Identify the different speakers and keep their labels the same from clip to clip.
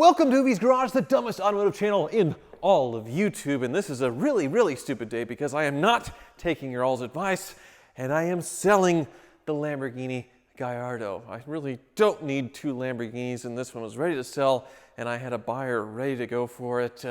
Speaker 1: Welcome to Hoopties Garage, the dumbest automotive channel in all of YouTube. And this is a really, really stupid day because I am not taking your all's advice and I am selling the Lamborghini Gallardo. I really don't need two Lamborghinis, and this one was ready to sell and I had a buyer ready to go for it.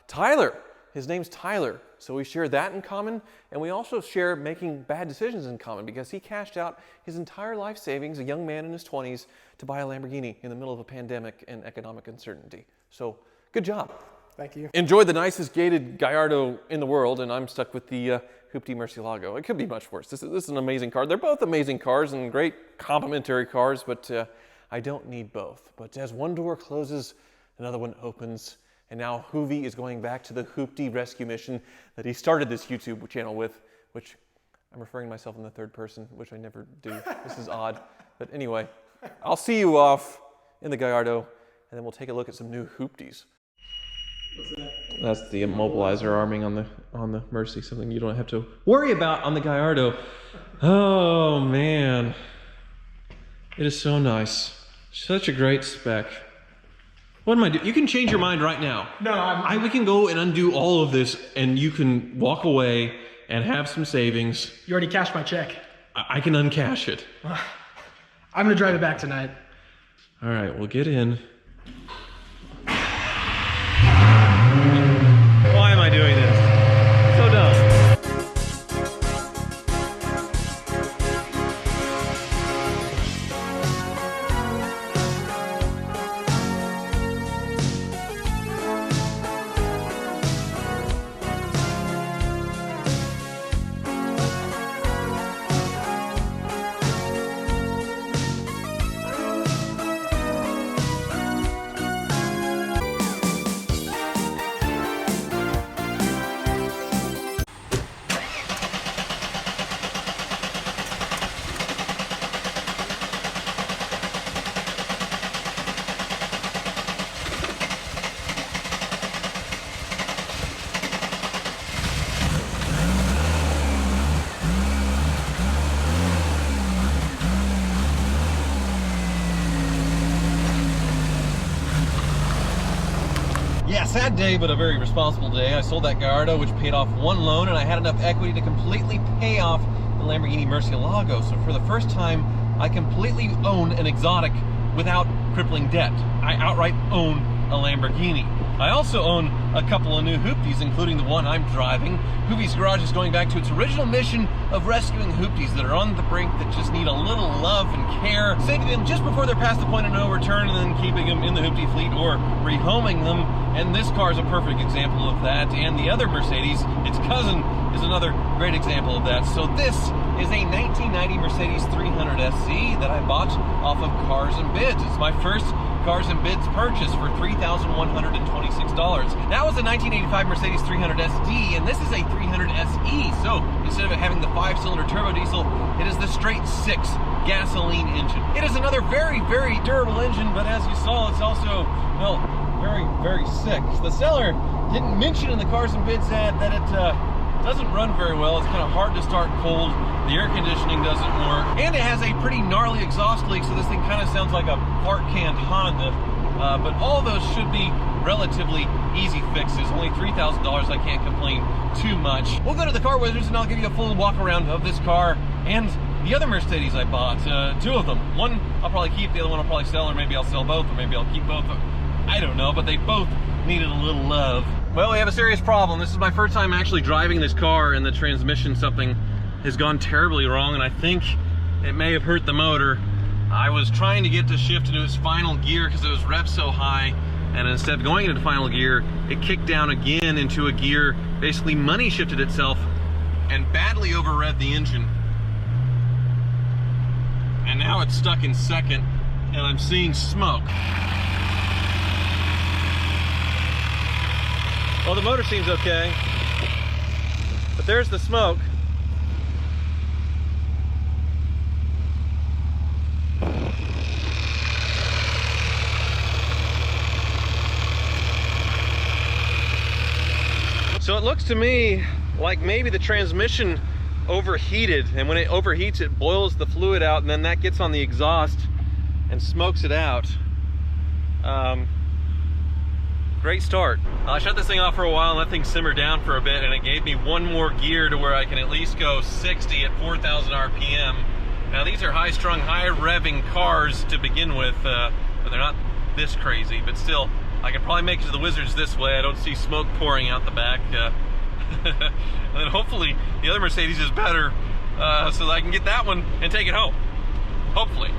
Speaker 1: Tyler, his name's Tyler. So we share that in common, and we also share making bad decisions in common because he cashed out his entire life savings, a young man in his 20s, to buy a Lamborghini in the middle of a pandemic and economic uncertainty. So good job.
Speaker 2: Thank you.
Speaker 1: Enjoyed the nicest gated Gallardo in the world, and I'm stuck with the Hoopty Murcielago. It could be much worse. This is an amazing car. They're both amazing cars and great complementary cars, but I don't need both. But as one door closes, another one opens. And now Hoovy is going back to the Hoopty rescue mission that he started this YouTube channel with, which I'm referring to myself in the third person, which I never do. This is odd. But anyway, I'll see you off in the Gallardo, and then we'll take a look at some new Hoopties.
Speaker 2: What's that?
Speaker 1: That's the immobilizer arming on the Mercy, something you don't have to worry about on the Gallardo. Oh man, it is so nice. Such a great spec. What am I doing? You can change your mind right now.
Speaker 2: No,
Speaker 1: we can go and undo all of this, and you can walk away and have some savings.
Speaker 2: You already cashed my check.
Speaker 1: I can uncash it.
Speaker 2: I'm gonna drive it back tonight.
Speaker 1: All right, we'll get in. Why am I doing this? So dumb. Yeah, sad day, but a very responsible day. I sold that Gallardo, which paid off one loan, and I had enough equity to completely pay off the Lamborghini Murcielago. So for the first time, I completely own an exotic without crippling debt. I outright own a Lamborghini. I also own a couple of new Hoopties, including the one I'm driving. Hoopties Garage is going back to its original mission of rescuing Hoopties that are on the brink, that just need a little love and care, saving them just before they're past the point of no return, and then keeping them in the Hoopty fleet or rehoming them. And this car is a perfect example of that. And the other Mercedes, its cousin, is another great example of that. So this is a 1990 Mercedes 300 SE that I bought off of Cars and Bids. It's my first Cars and Bids purchase for $3,126. That was a 1985 Mercedes 300 SD, and this is a 300 SE. So instead of it having the 5-cylinder turbo diesel, it is the straight 6 gasoline engine. It is another very, very durable engine, but as you saw, it's also, well, very, very sick. The seller didn't mention in the Cars and Bids ad that it doesn't run very well. It's kind of hard to start cold. The air conditioning doesn't work. And it has a pretty gnarly exhaust leak, so this thing kind of sounds like a part-canned Honda. But all those should be relatively easy fixes. Only $3,000, I can't complain too much. We'll go to the car wizards and I'll give you a full walk around of this car and the other Mercedes I bought. Two of them. One I'll probably keep, the other one I'll probably sell, or maybe I'll sell both, or maybe I'll keep both. I don't know, but they both needed a little love. Well, we have a serious problem. This is my first time actually driving this car, and the transmission, something has gone terribly wrong, and I think it may have hurt the motor. I was trying to get to shift into its final gear because it was revved so high, and instead of going into final gear, it kicked down again into a gear, basically money shifted itself and badly over revved the engine. And now it's stuck in second, and I'm seeing smoke. Well, the motor seems okay, but there's the smoke. So it looks to me like maybe the transmission overheated, and when it overheats, it boils the fluid out, and then that gets on the exhaust and smokes it out. great start. I shut this thing off for a while and let things simmer down for a bit, and it gave me one more gear to where I can at least go 60 at 4,000 RPM. Now these are high-strung, high-revving cars to begin with, but they're not this crazy, but still, I can probably make it to the Wizards this way. I don't see smoke pouring out the back. And then hopefully the other Mercedes is better, so that I can get that one and take it home. Hopefully.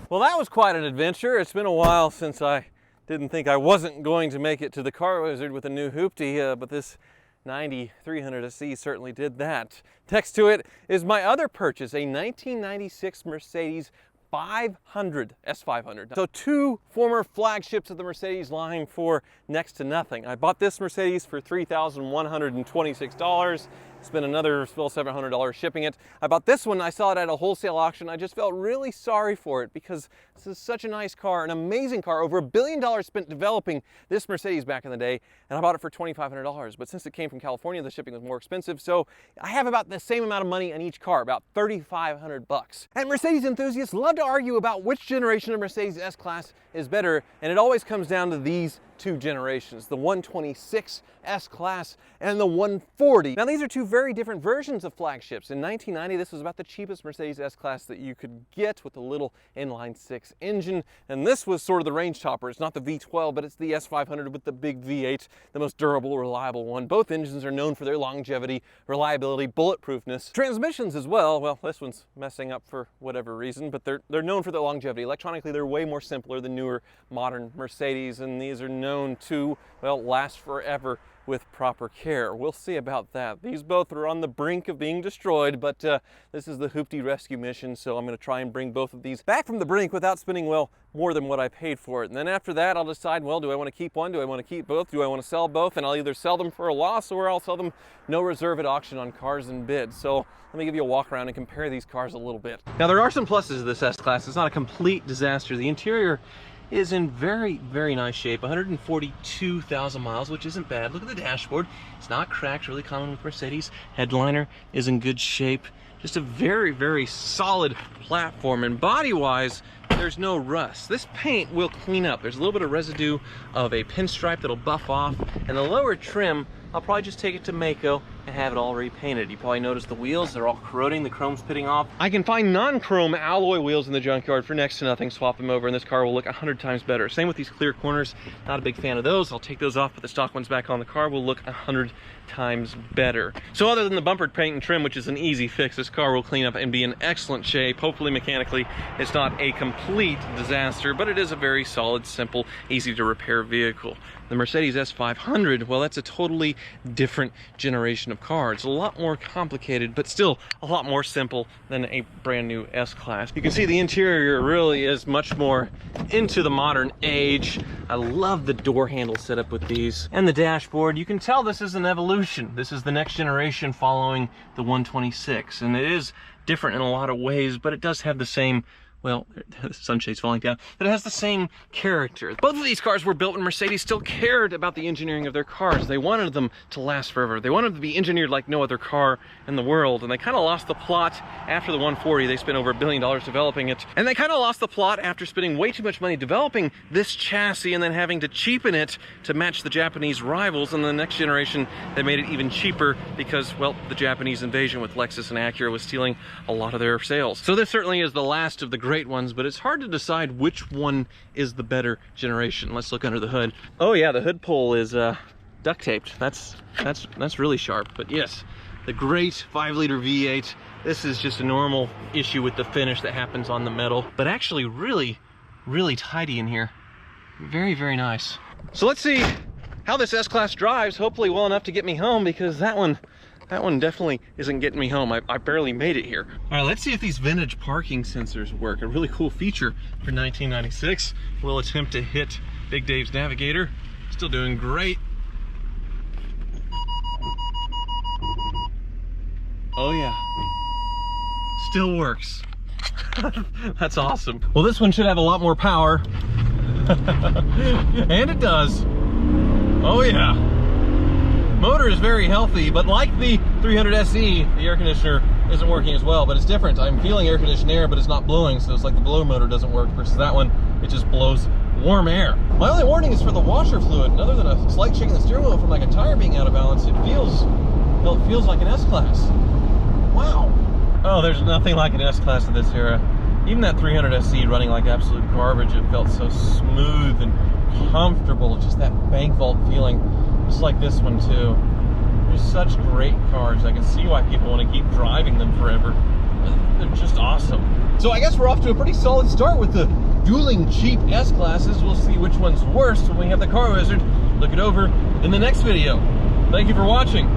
Speaker 1: Well, that was quite an adventure. It's been a while since I didn't think I wasn't going to make it to the Car Wizard with a new Hoopty, but this 9300 SE certainly did that. Next to it is my other purchase, a 1996 Mercedes 500 S500. So two former flagships of the Mercedes line for next to nothing. I bought this Mercedes for $3,126. Spent another $700 shipping it. I bought this one, I saw it at a wholesale auction. I just felt really sorry for it because this is such a nice car, an amazing car. Over $1 billion spent developing this Mercedes back in the day, and I bought it for $2,500. But since it came from California, the shipping was more expensive, so I have about the same amount of money on each car, about $3,500. And Mercedes enthusiasts love to argue about which generation of Mercedes S-Class is better, and it always comes down to these two generations, the 126 S-Class and the 140. Now these are two very different versions of flagships. In 1990, this was about the cheapest Mercedes S-Class that you could get with a little inline-6 engine, and this was sort of the range topper. It's not the V12, but it's the S500 with the big V8, the most durable, reliable one. Both engines are known for their longevity, reliability, bulletproofness. Transmissions as well, this one's messing up for whatever reason, but they're known for their longevity. Electronically, they're way more simpler than newer modern Mercedes, and these are known to, last forever with proper care. We'll see about that. These both are on the brink of being destroyed, but this is the Hoopty rescue mission, so I'm going to try and bring both of these back from the brink without spending, more than what I paid for it. And then after that, I'll decide, do I want to keep one? Do I want to keep both? Do I want to sell both? And I'll either sell them for a loss or I'll sell them no reserve at auction on Cars and Bid. So let me give you a walk around and compare these cars a little bit. Now there are some pluses to this S-Class. It's not a complete disaster. The interior is in very, very nice shape. 142,000 miles, which isn't bad. Look at the dashboard. It's not cracked, really common with Mercedes. Headliner is in good shape. Just a very, very solid platform. And body-wise, there's no rust. This paint will clean up. There's a little bit of residue of a pinstripe that'll buff off. And the lower trim, I'll probably just take it to Mako and have it all repainted. You probably noticed the wheels, they're all corroding, the chrome's pitting off. I can find non-chrome alloy wheels in the junkyard for next to nothing, swap them over, and this car will look 100 times better. Same with these clear corners, not a big fan of those. I'll take those off, put the stock ones back on. The car will look 100 times better. So other than the bumper paint and trim, which is an easy fix, this car will clean up and be in excellent shape. Hopefully mechanically, it's not a complete disaster, but it is a very solid, simple, easy to repair vehicle. The Mercedes S500, that's a totally different generation of car. It's a lot more complicated, but still a lot more simple than a brand new S-Class. You can see the interior really is much more into the modern age. I love the door handle setup with these. And the dashboard, you can tell this is an evolution. This is the next generation following the 126. And it is different in a lot of ways, but it does have the same, the sunshade's falling down, but it has the same character. Both of these cars were built when Mercedes still cared about the engineering of their cars. They wanted them to last forever. They wanted them to be engineered like no other car in the world, and they kind of lost the plot after the 140. They spent over $1 billion developing it, and they kind of lost the plot after spending way too much money developing this chassis and then having to cheapen it to match the Japanese rivals. And the next generation, they made it even cheaper because, the Japanese invasion with Lexus and Acura was stealing a lot of their sales. So this certainly is the last of the great ones, but it's hard to decide which one is the better generation. Let's look under the hood. Oh yeah, the hood pull is duct taped. That's really sharp. But yes, the great 5-liter V8. This is just a normal issue with the finish that happens on the metal, but actually really, really tidy in here. Very, very nice. So let's see how this S-Class drives, hopefully well enough to get me home, because that one definitely isn't getting me home. I barely made it here. All right, let's see if these vintage parking sensors work. A really cool feature for 1996. We'll attempt to hit Big Dave's Navigator. Still doing great. Oh yeah, still works. That's awesome. Well, this one should have a lot more power. And it does. Oh yeah. Motor is very healthy, but like the 300 SE, the air conditioner isn't working as well, but it's different. I'm feeling air conditioned air, but it's not blowing, so it's like the blower motor doesn't work versus that one, it just blows warm air. My only warning is for the washer fluid, and other than a slight shake in the steering wheel from like a tire being out of balance, it feels like an S-Class. Wow. Oh, there's nothing like an S-Class in this era. Even that 300 SE running like absolute garbage, it felt so smooth and comfortable, just that bank vault feeling, just like this one too. They're such great cars. I can see why people want to keep driving them forever. They're just awesome. So I guess we're off to a pretty solid start with the dueling cheap S-Classes. We'll see which one's worst when we have the Car Wizard look it over in the next video. Thank you for watching.